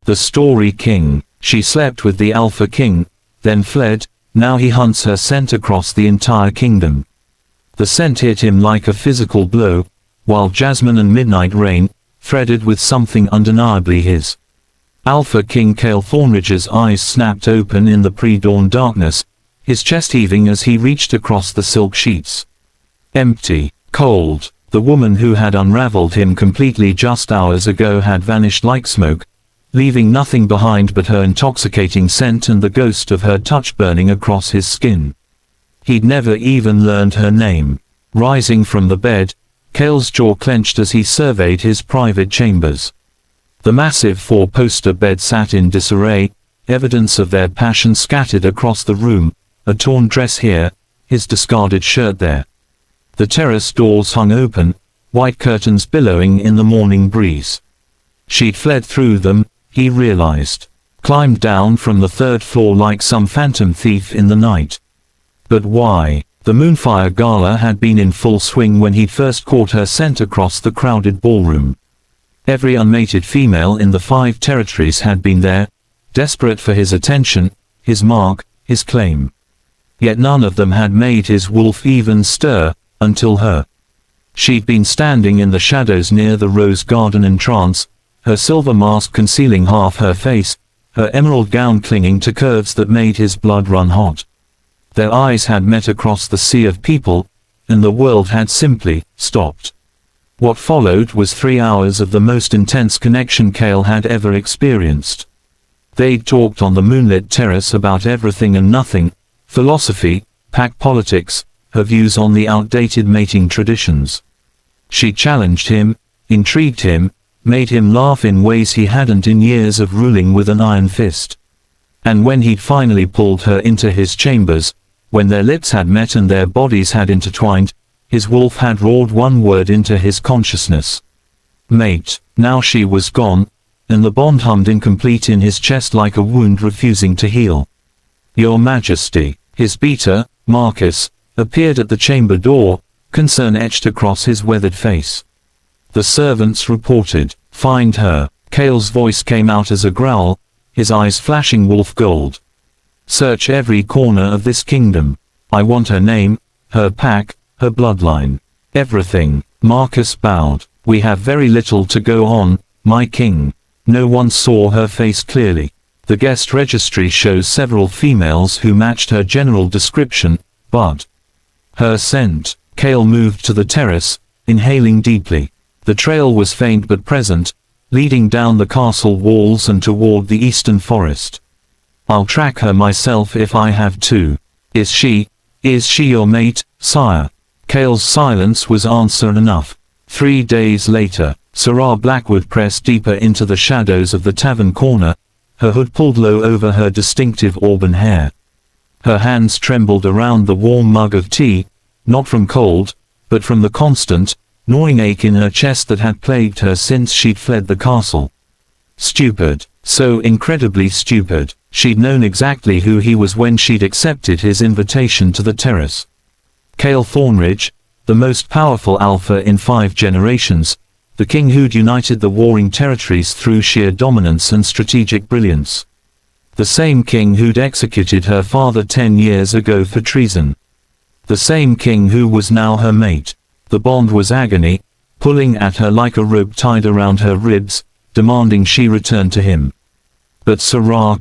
The Story King. She slept with the Alpha King, then fled. Now he hunts her scent across the entire kingdom. The scent hit him like a physical blow, while Jasmine and Midnight Rain, threaded with something undeniably his. Alpha King Cale Thornridge's eyes snapped open in the pre-dawn darkness, his chest heaving as he reached across the silk sheets. Empty, cold. The woman who had unraveled him completely just hours ago had vanished like smoke, leaving nothing behind but her intoxicating scent and the ghost of her touch burning across his skin. He'd never even learned her name. Rising from the bed, Cale's jaw clenched as he surveyed his private chambers. The massive four-poster bed sat in disarray, evidence of their passion scattered across the room, a torn dress here, his discarded shirt there. The terrace doors hung open, white curtains billowing in the morning breeze. She'd fled through them, he realized. Climbed down from the third floor like some phantom thief in the night. But why? The Moonfire Gala had been in full swing when he'd first caught her scent across the crowded ballroom. Every unmated female in the 5 territories had been there, desperate for his attention, his mark, his claim. Yet none of them had made his wolf even stir, until her. She'd been standing in the shadows near the rose garden in trance, her silver mask concealing half her face, her emerald gown clinging to curves that made his blood run hot. Their eyes had met across the sea of people, and the world had simply stopped. What followed was 3 hours of the most intense connection Cale had ever experienced. They'd talked on the moonlit terrace about everything and nothing, philosophy, pack politics, her views on the outdated mating traditions. She challenged him, intrigued him, made him laugh in ways he hadn't in years of ruling with an iron fist. And when he'd finally pulled her into his chambers, when their lips had met and their bodies had intertwined, his wolf had roared one word into his consciousness. Mate. Now she was gone, and the bond hummed incomplete in his chest like a wound refusing to heal. Your Majesty. His beater, Marcus, appeared at the chamber door, concern etched across his weathered face. The servants reported. Find her. Cale's voice came out as a growl, his eyes flashing wolf gold. Search every corner of this kingdom. I want her name, her pack, her bloodline. Everything. Marcus bowed. We have very little to go on, my king. No one saw her face clearly. The guest registry shows several females who matched her general description, but her scent. Cale moved to the terrace, inhaling deeply. The trail was faint but present, leading down the castle walls and toward the eastern forest. I'll track her myself if I have to. Is she your mate, sire? Cale's silence was answer enough. 3 days later, Sarah Blackwood pressed deeper into the shadows of the tavern corner, her hood pulled low over her distinctive auburn hair. Her hands trembled around the warm mug of tea, not from cold, but from the constant, gnawing ache in her chest that had plagued her since she'd fled the castle. Stupid. So incredibly stupid. She'd known exactly who he was when she'd accepted his invitation to the terrace. Cale Thornridge, the most powerful alpha in 5 generations, the king who'd united the warring territories through sheer dominance and strategic brilliance. The same king who'd executed her father 10 years ago for treason. The same king who was now her mate. The bond was agony, pulling at her like a rope tied around her ribs, demanding she return to him. But Sarah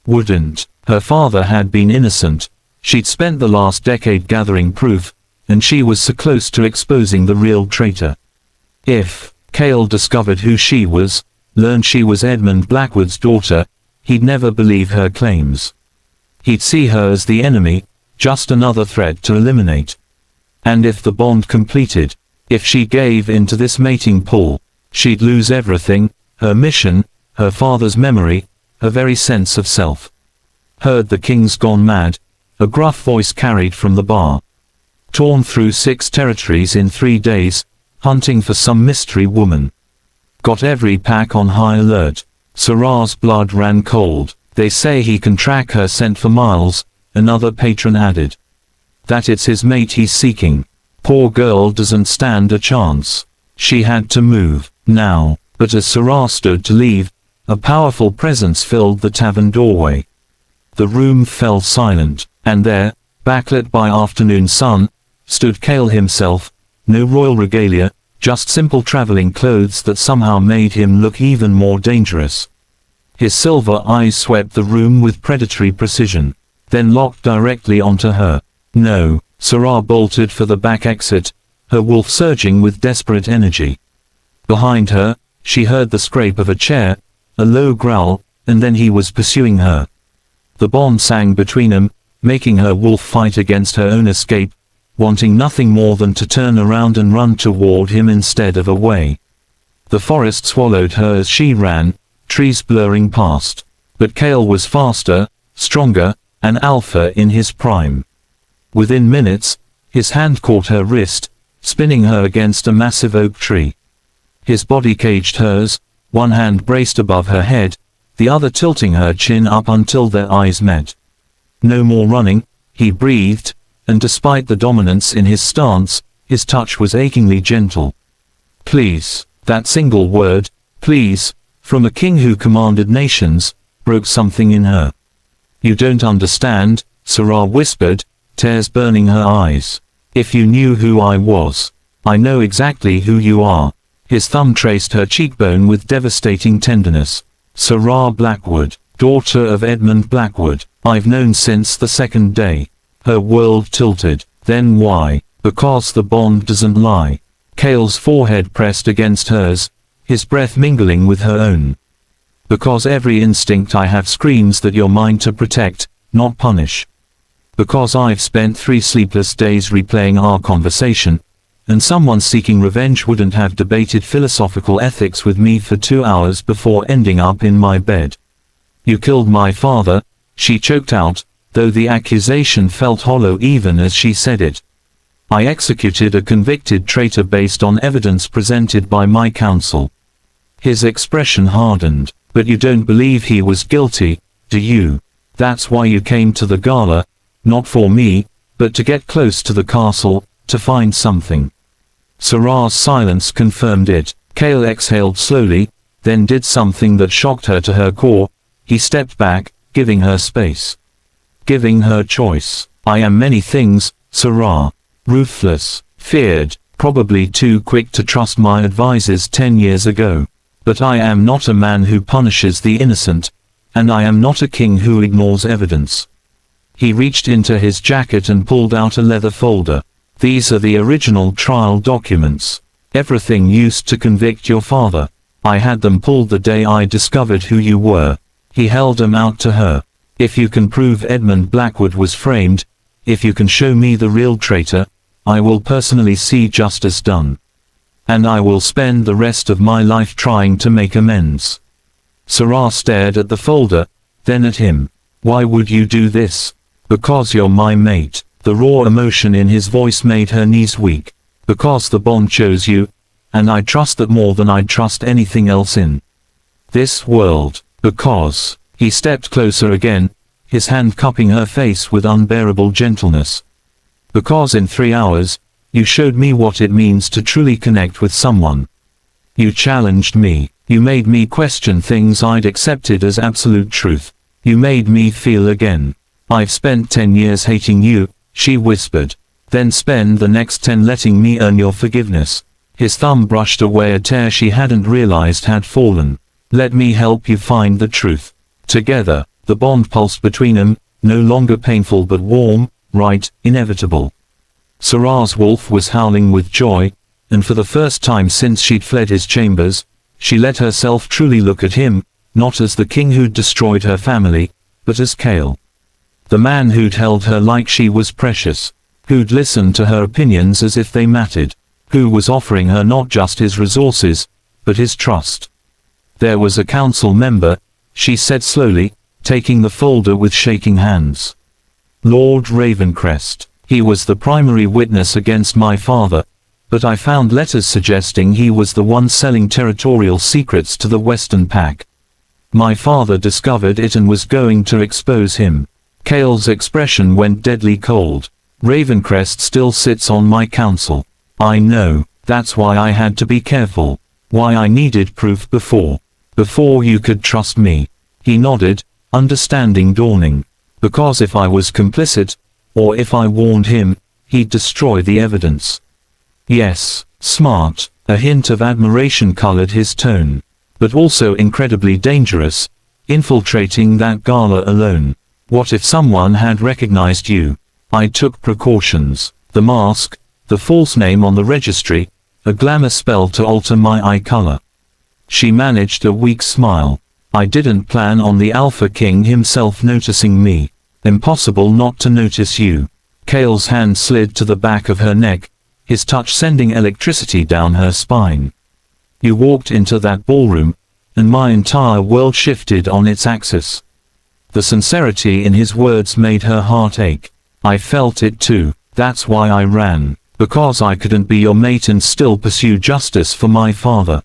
wouldn't. Her father had been innocent, she'd spent the last decade gathering proof, and she was so close to exposing the real traitor. If Cale discovered who she was, learned she was Edmund Blackwood's daughter, he'd never believe her claims. He'd see her as the enemy, just another threat to eliminate. And if the bond completed, if she gave in to this mating pull, she'd lose everything, her mission, her father's memory, her very sense of self. Heard the king's gone mad, a gruff voice carried from the bar. Torn through 6 territories in 3 days, hunting for some mystery woman. Got every pack on high alert. Sarah's blood ran cold. They say he can track her scent for miles, another patron added. That it's his mate he's seeking. Poor girl doesn't stand a chance. She had to move, now. But as Sarah stood to leave, a powerful presence filled the tavern doorway. The room fell silent, and there, backlit by afternoon sun, stood Cale himself, no royal regalia, just simple traveling clothes that somehow made him look even more dangerous. His silver eyes swept the room with predatory precision, then locked directly onto her. No, Sarah bolted for the back exit, her wolf surging with desperate energy. Behind her, she heard the scrape of a chair, a low growl, and then he was pursuing her. The bond sang between them, making her wolf fight against her own escape, wanting nothing more than to turn around and run toward him instead of away. The forest swallowed her as she ran, trees blurring past. But Cale was faster, stronger, an alpha in his prime. Within minutes, his hand caught her wrist, spinning her against a massive oak tree. His body caged hers, one hand braced above her head, the other tilting her chin up until their eyes met. No more running, he breathed, and despite the dominance in his stance, his touch was achingly gentle. Please, that single word, please, from a king who commanded nations, broke something in her. You don't understand, Sarah whispered, tears burning her eyes. If you knew who I was. I know exactly who you are. His thumb traced her cheekbone with devastating tenderness. Sarah Blackwood, daughter of Edmund Blackwood. I've known since the second day. Her world tilted. Then why? Because the bond doesn't lie. Cale's forehead pressed against hers, his breath mingling with her own. Because every instinct I have screams that you're mine to protect, not punish. Because I've spent 3 sleepless days replaying our conversation, and someone seeking revenge wouldn't have debated philosophical ethics with me for 2 hours before ending up in my bed. You killed my father, she choked out, though the accusation felt hollow even as she said it. I executed a convicted traitor based on evidence presented by my counsel. His expression hardened. But you don't believe he was guilty, do you? That's why you came to the gala, not for me, but to get close to the castle, to find something. Sarah's silence confirmed it. Cale exhaled slowly, then did something that shocked her to her core. He stepped back, giving her space. Giving her choice. I am many things, Sarah. Ruthless, feared, probably too quick to trust my advisors 10 years ago. But I am not a man who punishes the innocent, and I am not a king who ignores evidence. He reached into his jacket and pulled out a leather folder. These are the original trial documents. Everything used to convict your father. I had them pulled the day I discovered who you were. He held them out to her. If you can prove Edmund Blackwood was framed, if you can show me the real traitor, I will personally see justice done. And I will spend the rest of my life trying to make amends. Sarah stared at the folder, then at him. Why would you do this? Because you're my mate. The raw emotion in his voice made her knees weak. Because the bond chose you, and I trust that more than I'd trust anything else in this world. Because, he stepped closer again, his hand cupping her face with unbearable gentleness. Because in 3 hours, you showed me what it means to truly connect with someone. You challenged me. You made me question things I'd accepted as absolute truth. You made me feel again. I've spent 10 years hating you, she whispered. Then spend the next 10 letting me earn your forgiveness. His thumb brushed away a tear she hadn't realized had fallen. Let me help you find the truth. Together, the bond pulsed between them, no longer painful but warm, right, inevitable. Sarah's wolf was howling with joy, and for the first time since she'd fled his chambers, she let herself truly look at him, not as the king who'd destroyed her family, but as Cale. The man who'd held her like she was precious, who'd listened to her opinions as if they mattered, who was offering her not just his resources, but his trust. There was a council member, she said slowly, taking the folder with shaking hands. Lord Ravencrest. He was the primary witness against my father, but I found letters suggesting he was the one selling territorial secrets to the Western Pack. My father discovered it and was going to expose him. Cale's expression went deadly cold. Ravencrest still sits on my council. I know, that's why I had to be careful. Why I needed proof before. Before you could trust me. He nodded, understanding dawning. Because if I was complicit, or if I warned him, he'd destroy the evidence. Yes, smart. A hint of admiration colored his tone. But also incredibly dangerous, infiltrating that gala alone. What if someone had recognized you? I took precautions. The mask, the false name on the registry, a glamour spell to alter my eye color. She managed a weak smile. I didn't plan on the Alpha King himself noticing me. Impossible not to notice you. Kale's hand slid to the back of her neck, his touch sending electricity down her spine. You walked into that ballroom, and my entire world shifted on its axis. The sincerity in his words made her heart ache. I felt it too. That's why I ran. Because I couldn't be your mate and still pursue justice for my father.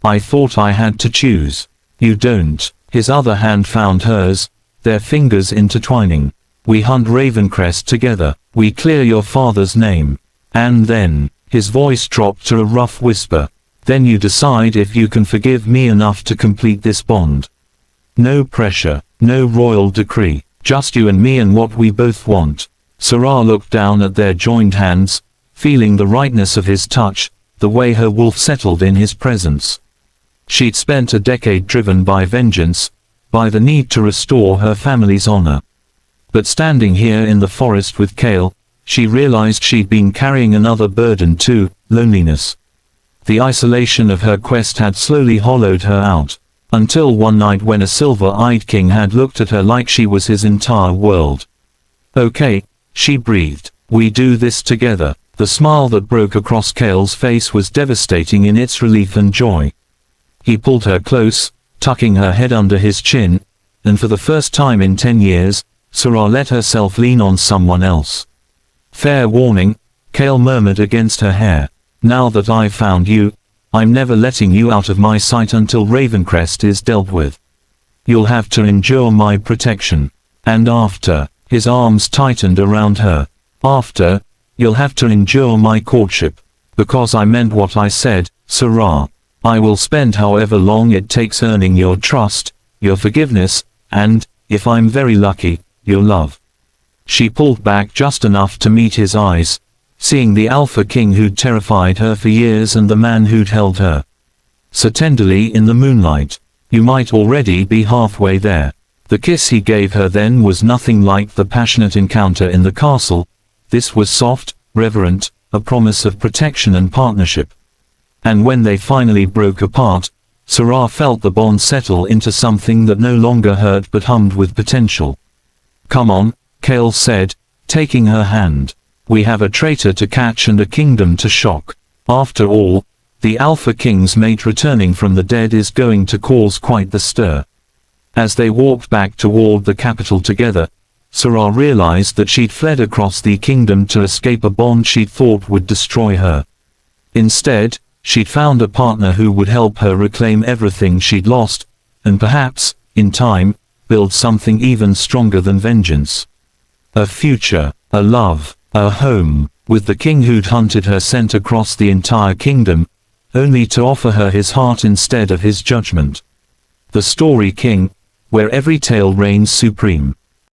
I thought I had to choose. You don't. His other hand found hers, their fingers intertwining. We hunt Ravencrest together. We clear your father's name. And then, his voice dropped to a rough whisper. Then you decide if you can forgive me enough to complete this bond. No pressure, no royal decree, just you and me and what we both want. Sarah looked down at their joined hands, feeling the rightness of his touch, the way her wolf settled in his presence. She'd spent a decade driven by vengeance, by the need to restore her family's honor. But standing here in the forest with Kale, she realized she'd been carrying another burden too, loneliness. The isolation of her quest had slowly hollowed her out, until one night when a silver-eyed king had looked at her like she was his entire world. Okay, she breathed. We do this together. The smile that broke across Kale's face was devastating in its relief and joy. He pulled her close, tucking her head under his chin, and for the first time in 10 years, Sarah let herself lean on someone else. Fair warning, Kale murmured against her hair. Now that I've found you, I'm never letting you out of my sight until Ravencrest is dealt with. You'll have to endure my protection. And after, his arms tightened around her. After, you'll have to endure my courtship. Because I meant what I said, Sarah. I will spend however long it takes earning your trust, your forgiveness, and, if I'm very lucky, your love. She pulled back just enough to meet his eyes, seeing the Alpha King who'd terrified her for years and the man who'd held her so tenderly in the moonlight. You might already be halfway there. The kiss he gave her then was nothing like the passionate encounter in the castle. This was soft, reverent, a promise of protection and partnership. And when they finally broke apart, Sarah felt the bond settle into something that no longer hurt but hummed with potential. Come on, Kale said, taking her hand. We have a traitor to catch and a kingdom to shock. After all, the Alpha King's mate returning from the dead is going to cause quite the stir. As they walked back toward the capital together, Sarah realized that she'd fled across the kingdom to escape a bond she'd thought would destroy her. Instead, she'd found a partner who would help her reclaim everything she'd lost, and perhaps, in time, build something even stronger than vengeance. A future, a love, a home, with the king who'd hunted her sent across the entire kingdom, only to offer her his heart instead of his judgment. The Story King, where every tale reigns supreme.